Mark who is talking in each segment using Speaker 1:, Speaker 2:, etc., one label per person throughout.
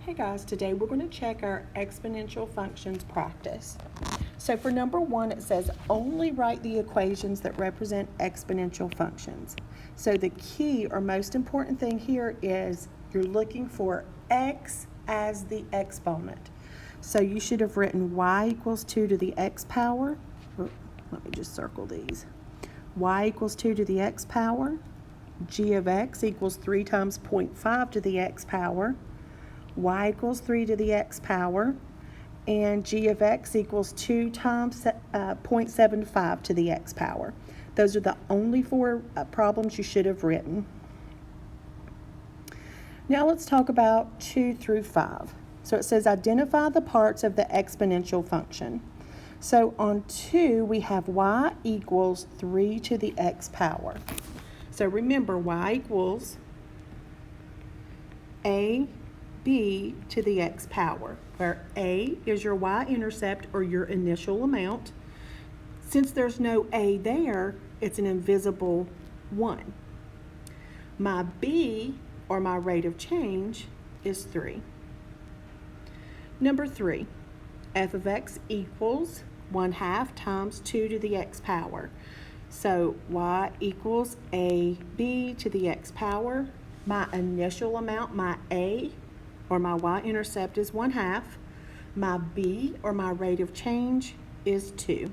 Speaker 1: Hey guys, today we're going to check our exponential functions practice. So for number 1, it says only write the equations that represent exponential functions. So the key or most important thing here is you're looking for x as the exponent. So you should have written y equals 2 to the x power. Let me just circle these. Y equals 2 to the x power. G of x equals 3 times 0.5 to the x power. Y equals 3 to the x power, and g of x equals 2 times 0.75 to the x power. Those are the only 4 problems you should have written. Now let's talk about 2 through 5. So it says identify the parts of the exponential function. So on 2 we have y equals 3 to the x power. So remember, y equals b to the x power, where a is your y-intercept or your initial amount. Since there's no a there, it's an invisible 1. My b, or my rate of change, is 3. Number 3, f of x equals 1/2 times 2 to the x power. So y equals ab to the x power. My initial amount, my a, or my y-intercept, is 1/2. My b, or my rate of change, is 2.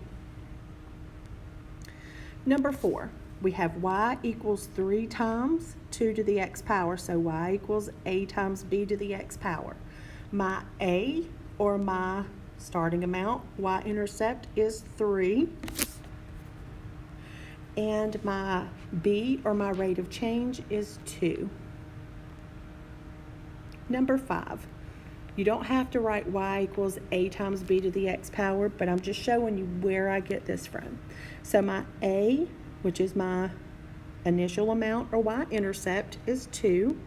Speaker 1: Number 4, we have y equals 3 times 2 to the x power, so y equals a times b to the x power. My a, or my starting amount, y-intercept, is 3. And my b, or my rate of change, is 2. Number 5, you don't have to write y equals a times b to the x power, but I'm just showing you where I get this from. So my a, which is my initial amount or y-intercept, is 2.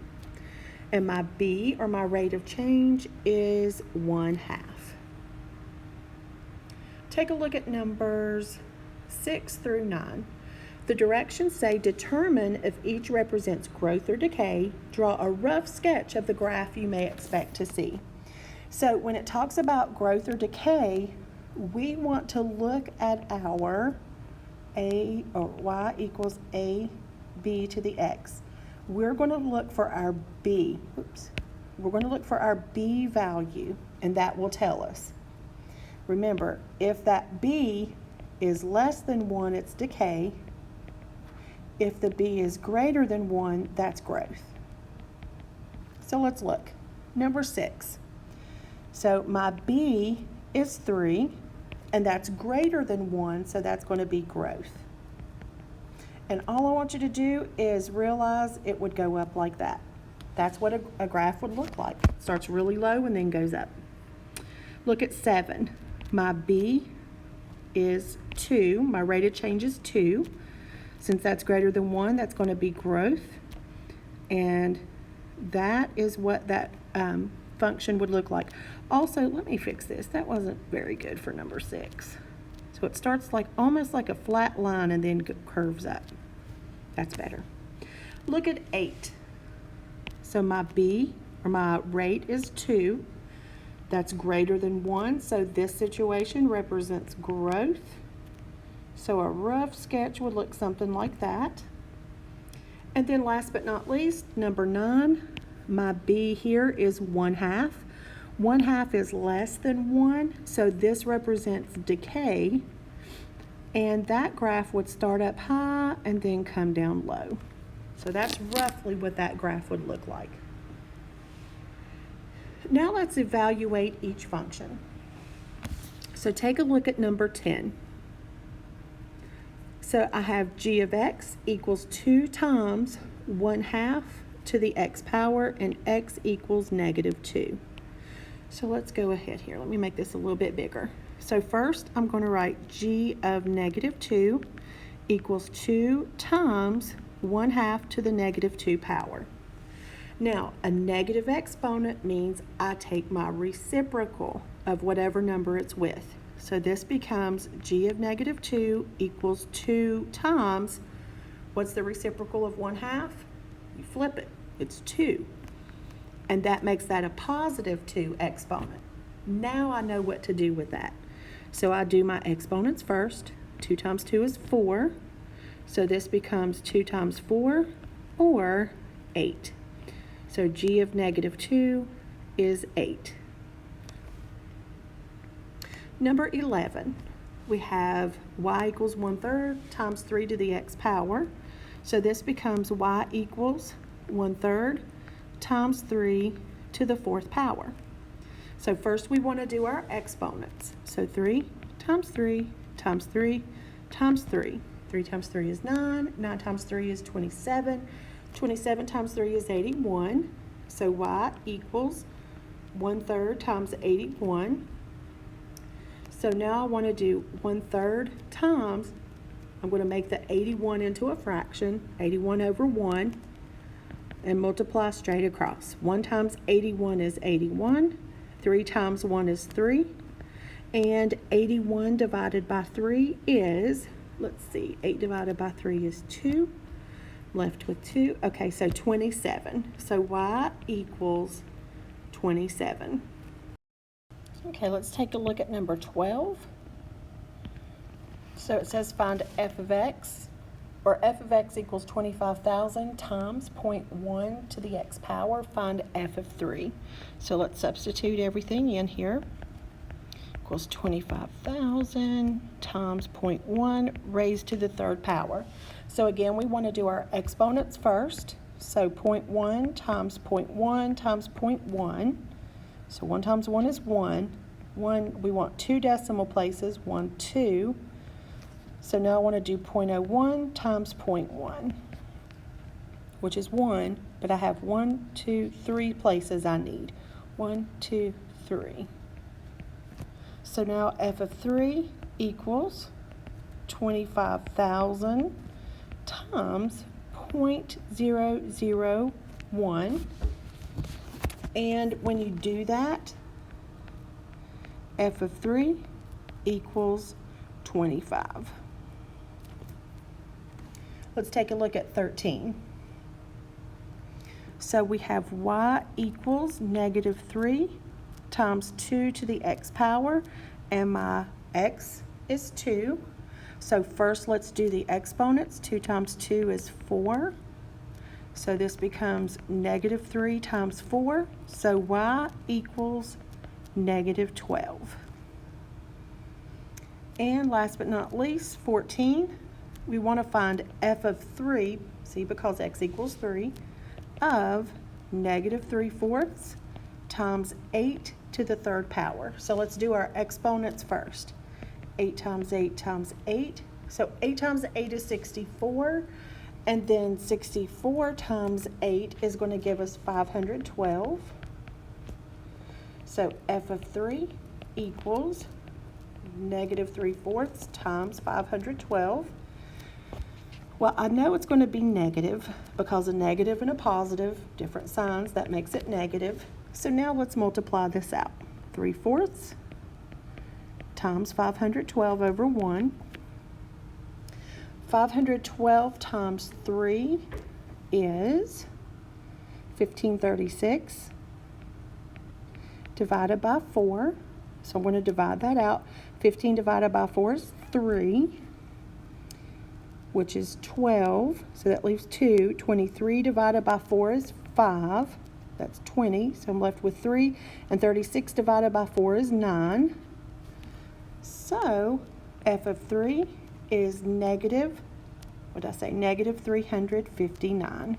Speaker 1: And my b, or my rate of change, is 1/2. Take a look at numbers 6 through 9. The directions say determine if each represents growth or decay. Draw a rough sketch of the graph you may expect to see. So when it talks about growth or decay, we want to look at our a, or y equals a b to the x. We're going to look for our b. We're going to look for our b value, and that will tell us. Remember, if that b is less than 1, it's decay. If the b is greater than 1, that's growth. So let's look. Number 6. So my b is 3, and that's greater than 1, so that's going to be growth. And all I want you to do is realize it would go up like that. That's what a graph would look like. It starts really low and then goes up. Look at 7. My b is 2. My rate of change is 2. Since that's greater than 1, that's going to be growth. And that is what that function would look like. Also, let me fix this. That wasn't very good for number 6. So it starts like almost like a flat line and then curves up. That's better. Look at 8. So my b, or my rate, is 2. That's greater than 1, so this situation represents growth. So a rough sketch would look something like that. And then last but not least, number 9, my b here is 1/2. 1/2 is less than 1, so this represents decay. And that graph would start up high and then come down low. So that's roughly what that graph would look like. Now let's evaluate each function. So take a look at number 10. So I have g of x equals 2 times 1/2 to the x power, and x equals -2. So let's go ahead here. Let me make this a little bit bigger. So first I'm going to write g of -2 equals 2 times 1/2 to the -2 power. Now, a negative exponent means I take my reciprocal of whatever number it's with. So this becomes g of -2 equals 2 times, what's the reciprocal of 1/2? You flip it, it's 2. and that makes that a positive 2 exponent. Now I know what to do with that. So I do my exponents first. 2 times 2 is 4. So this becomes 2 times 4, or 8. So g of negative 2 is 8. Number 11, we have y equals 1/3 times 3 to the x power. So this becomes y equals 1/3 times 3 to the 4th power. So first we want to do our exponents. So 3 times 3 times 3 times 3. 3 times 3 is 9. 9 times 3 is 27. 27 times 3 is 81. So y equals 1/3 times 81. So now I want to do 1/3 times, I'm going to make the 81 into a fraction, 81 over 1, and multiply straight across. 1 times 81 is 81. 3 times 1 is 3. And 81 divided by 3 is, let's see, 8 divided by 3 is 2. Left with 2. Okay, so 27. So y equals 27. Okay, let's take a look at number 12. So it says find f of x, or f of x equals 25,000 times 0.1 to the x power. Find f of 3. So let's substitute everything in here. Equals 25,000 times 0.1 raised to the 3rd power. So again, we want to do our exponents first. So 0.1 times 0.1 times 0.1. So 1 times 1 is 1. We want 2 decimal places, 1, 2. So now I want to do 0.01 times 0.1, which is 1, but I have 1, 2, 3 places I need. 1, 2, 3. So now f of 3 equals 25,000 times 0.001. And when you do that, f of 3 equals 25. Let's take a look at 13. So we have y equals negative 3 times 2 to the x power, and my x is 2. So first let's do the exponents. 2 times 2 is 4. So this becomes negative 3 times 4. So y equals negative 12. And last but not least, 14. We want to find f of 3, see, because x equals 3, of negative 3/4 times 8 to the 3rd power. So let's do our exponents first. 8 times 8 times 8. So 8 times 8 is 64. And then 64 times 8 is going to give us 512. So f of 3 equals negative 3/4 times 512. Well, I know it's going to be negative because a negative and a positive, different signs, that makes it negative. So now let's multiply this out. 3/4 times 512 over 1. 512 times 3 is 1536 divided by 4. So I'm going to divide that out. 15 divided by 4 is 3, which is 12. So that leaves 2. 23 divided by 4 is 5. That's 20. So I'm left with 3. And 36 divided by 4 is 9. So f of 3 is negative, what did I say, negative 359.